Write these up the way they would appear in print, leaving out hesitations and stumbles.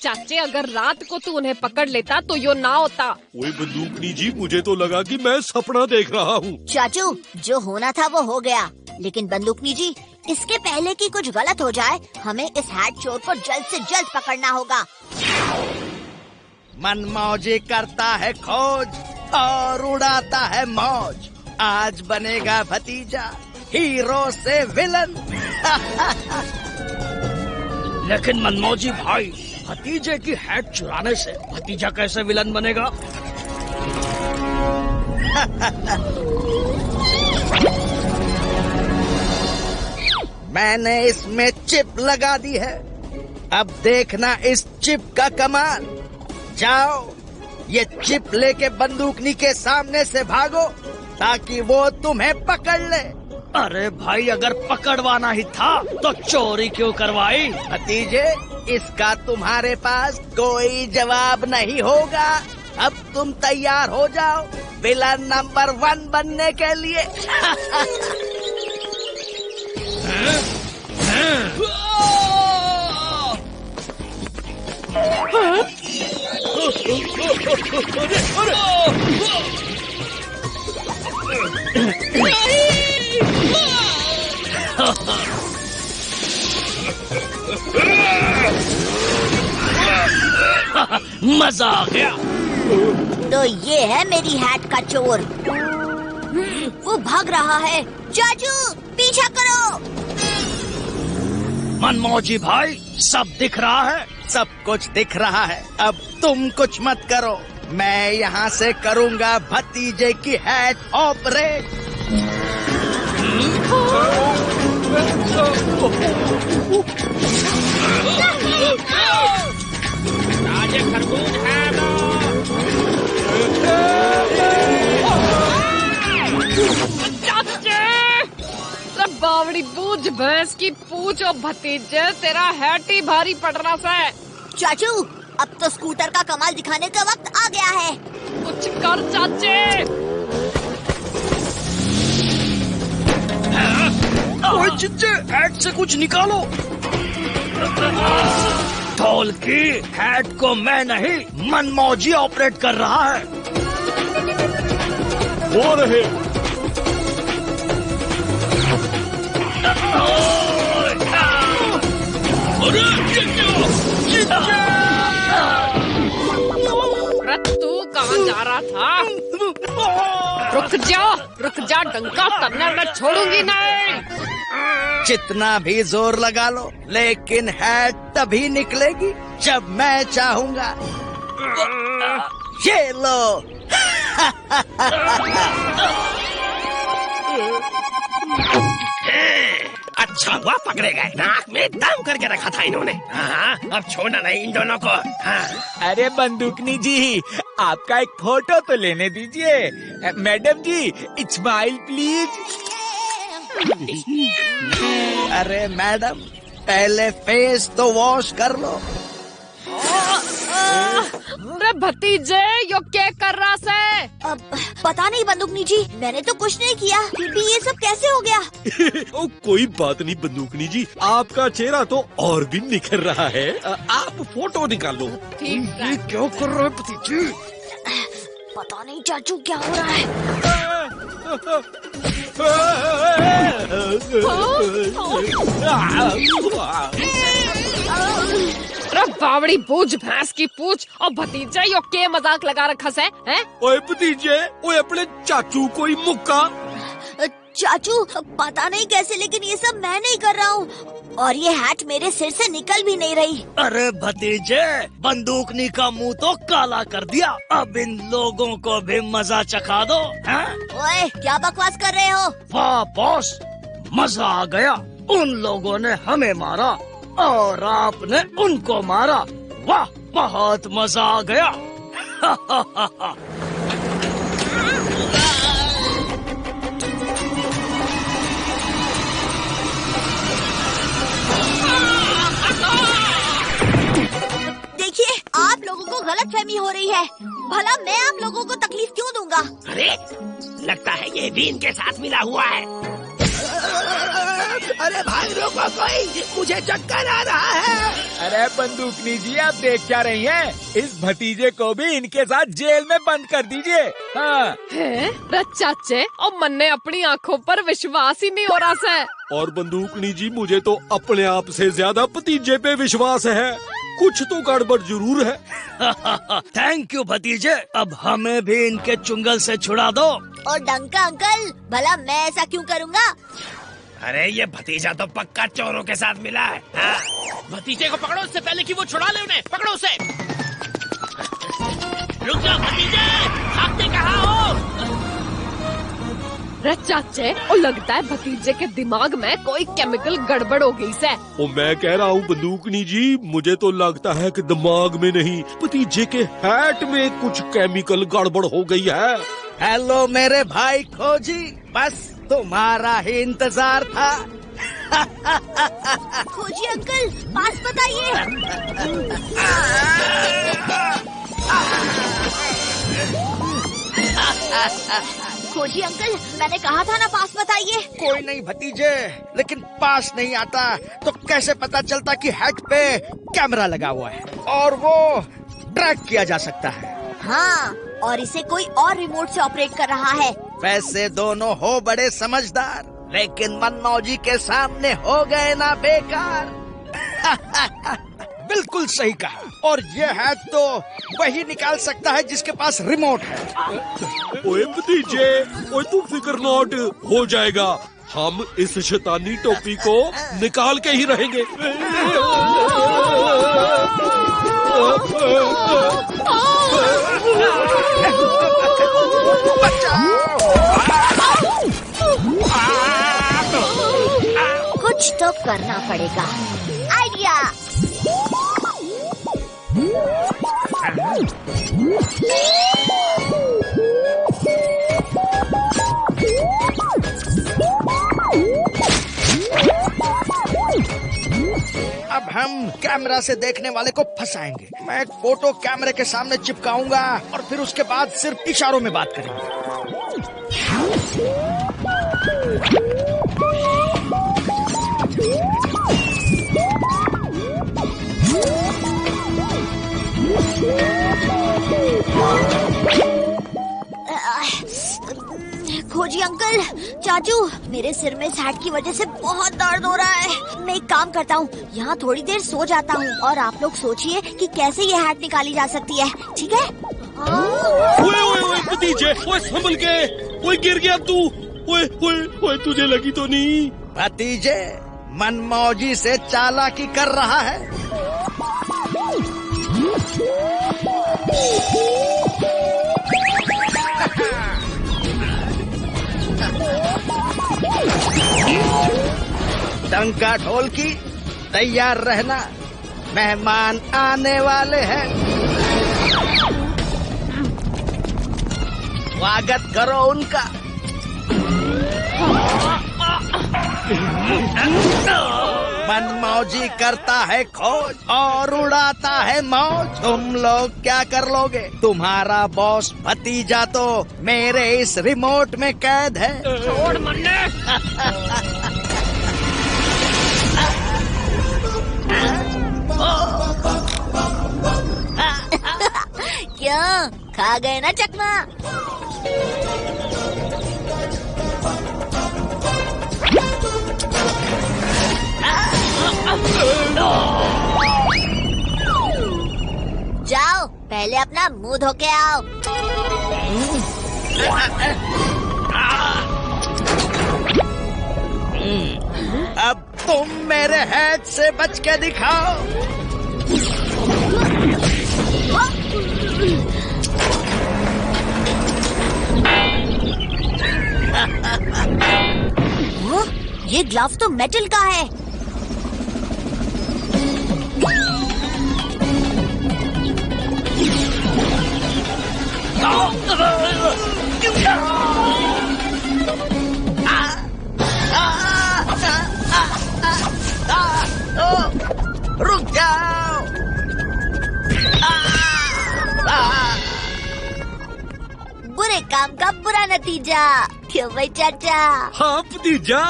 चाचे अगर रात को तू उन्हें पकड़ लेता तो यो ना होता। ओए बंदूकनी जी, मुझे तो लगा कि मैं सपना देख रहा हूँ। चाचू, जो होना था वो हो गया, लेकिन बंदूकनी जी, इसके पहले कि कुछ गलत हो जाए, हमें इस हैट चोर को जल्द से जल्द पकड़ना होगा। मनमौजी करता है खोज और उड़ाता है मौज। आज बनेगा भतीजा हीरो से विलन। लेकिन मनमौजी भाई, भतीजे की हैट चुराने से भतीजा कैसे विलन बनेगा? मैंने इसमें चिप लगा दी है, अब देखना इस चिप का कमाल। जाओ, ये चिप लेके बंदूकनी के सामने से भागो ताकि वो तुम्हें पकड़ ले। अरे भाई, अगर पकड़वाना ही था तो चोरी क्यों करवाई? भतीजे, इसका तुम्हारे पास कोई जवाब नहीं होगा। अब तुम तैयार हो जाओ विलन नंबर 1 बनने के लिए। मजा आ गया। तो ये है मेरी हैट का चोर। वो भाग रहा है। चाचू, पीछा करो। मनमौजी भाई, सब दिख रहा है? सब कुछ दिख रहा है, अब तुम कुछ मत करो। मैं यहाँ से करूँगा भतीजे की हैट ऑपरेट। खरगोश है ना? बावड़ी बूझ भैंस की पूछ और भतीजे, तेरा हैट ही भारी पड़ रहा है। चाचू, अब तो स्कूटर का कमाल दिखाने का वक्त आ गया है। कुछ कर चाचे। ओए चिच्चे, हैट से कुछ निकालो। ढोल की हैट को मैं नहीं, मनमौजी ऑपरेट कर रहा है। वो रहे। तू कहाँ जा रहा था? रुक जा, डंका तन्ने मैं छोड़ूंगी नहीं। जितना भी जोर लगा लो, लेकिन हैट तभी निकलेगी जब मैं चाहूँगा। ये लो। अच्छा हुआ पकड़े गए, नाक में दम करके रखा था इन्होंने। हाँ, अब छोड़ना नहीं इन दोनों को। हाँ। अरे बंदूकनी जी, आपका एक फोटो तो लेने दीजिए। Madam ji, smile please. अरे मैडम, पहले फेस तो वॉश कर लो। अरे भतीजे, यो क्या कर रहा है? अब पता नहीं बंदूकनी जी, मैंने तो कुछ नहीं किया, फिर भी ये सब कैसे हो गया? ओ, कोई बात नहीं बंदूकनी जी, आपका चेहरा तो और भी निखर रहा है। आप फोटो निकालो। ठीक है। क्यों कर रहे हो भतीजी? पता नहीं चाचू क्या हो रहा है। अरे बावड़ी बूझ भैंस की पूछ और भतीजा, यो के मजाक लगा रखा है? ओए भतीजे, ओए अपने चाचू को ही मुक्का। चाचू, पता नहीं कैसे, लेकिन ये सब मैं नहीं कर रहा हूँ और ये हैट मेरे सिर से निकल भी नहीं रही। अरे भतीजे, बंदूकनी का मुंह तो काला कर दिया, अब इन लोगों को भी मजा चखा दो। हैं? ओए, क्या बकवास कर रहे हो? वाह बॉस, मजा आ गया। उन लोगों ने हमें मारा और आपने उनको मारा। वाह, बहुत मजा आ गया। देखिए, आप लोगों को गलतफहमी हो रही है। भला मैं आप लोगों को तकलीफ क्यों दूंगा? अरे, लगता है ये भी इनके साथ मिला हुआ है। अरे भाई रोको कोई, मुझे चक्कर आ रहा है। अरे बंदूकनी जी, आप देख क्या रही हैं? इस भतीजे को भी इनके साथ जेल में बंद कर दीजिए। हाँ। है चाचे, और मन्ने अपनी आँखों पर विश्वास ही नहीं हो रहा है। और बंदूकनी जी, मुझे तो अपने आप से ज्यादा भतीजे पे विश्वास है। कुछ तो गड़बड़ जरूर है। थैंक यू भतीजे, अब हमें भी इनके चुंगल से छुड़ा दो। और डंका अंकल, भला मैं ऐसा क्यों करूँगा? अरे ये भतीजा तो पक्का चोरों के साथ मिला है। हाँ। भतीजे को पकड़ो, उससे पहले कि वो छुड़ा ले उन्हें। पकड़ो उसे। रुक जाओ भतीजे, भागते कहाँ हो? रे चाचे, और लगता है भतीजे के दिमाग में कोई केमिकल गड़बड़ हो गई से। ओ मैं कह रहा हूँ बंदूकनी जी, मुझे तो लगता है कि दिमाग में नहीं, भतीजे के हैट में कुछ केमिकल गड़बड़ हो गई है। हेलो मेरे भाई खोजी, बस तुम्हारा ही इंतजार था। खोजी अंकल, पास बताइए। खोजी अंकल, मैंने कहा था ना पास बताइए। कोई नहीं भतीजे, लेकिन पास नहीं आता तो कैसे पता चलता कि हैट पे कैमरा लगा हुआ है और वो ट्रैक किया जा सकता है। हाँ, और इसे कोई और रिमोट से ऑपरेट कर रहा है। वैसे दोनों हो बड़े समझदार, लेकिन मनमौजी के सामने हो गए ना बेकार। बिल्कुल सही कहा। और ये हैट तो वही निकाल सकता है जिसके पास रिमोट है। ओए भतीजे, ओए तू फिक्र नॉट, हो जाएगा। हम इस शैतानी टोपी को निकाल के ही रहेंगे। कुछ तो करना पड़ेगा। आइडिया। अब हम कैमरा से देखने वाले को फंसाएंगे। मैं एक फोटो कैमरे के सामने चिपकाऊंगा और फिर उसके बाद सिर्फ इशारों में बात करेंगे। खोजी अंकल, चाचू, मेरे सिर में इस हैट की वजह से बहुत दर्द हो रहा है। मैं एक काम करता हूँ, यहाँ थोड़ी देर सो जाता हूँ और आप लोग सोचिए कि कैसे ये हैट निकाली जा सकती है, ठीक है? ओए ओए ओए भतीजे, ओए संभल के, ओए गिर गया तू। ओए ओए ओए, तुझे लगी तो नहीं? भतीजे मनमौजी से चालाकी कर रहा है। डंका ढोल की तैयार रहना, मेहमान आने वाले हैं। स्वागत करो उनका। मनमौजी करता है खोज और उड़ाता है मौज। तुम लोग क्या कर लोगे? तुम्हारा बॉस भतीजा तो मेरे इस रिमोट में कैद है। छोड़ मन्ने। क्यों, खा गए ना चकमा? जाओ, पहले अपना मुंह धो के आओ। अब तुम मेरे हैट से बच के दिखाओ। ये ग्लव तो मेटल का है। रुक जाओ। बुरे काम का बुरा नतीजा, क्यों भाई चाचा? हाँ भतीजा।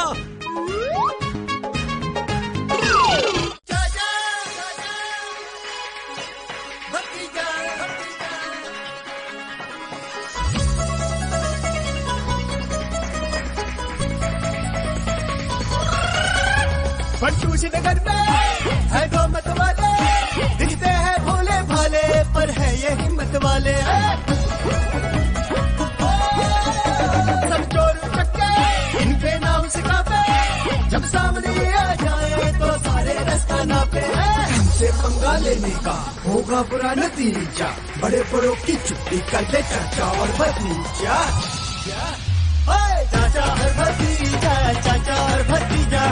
बंटूसी नगर में है दो मत वाले, दिखते हैं भोले भाले पर है ये हिम्मत वाले। सब चोर चक्के इनके नाम से कापे, जब सामने आ जाए तो सारे रास्ता नापे। हमसे पंगा लेने का होगा बुरा नतीजा, बड़े बड़ों की चुप्पी कर दे चाचा और भतीजा। चाचा और भतीजा, चाचा और भतीजा।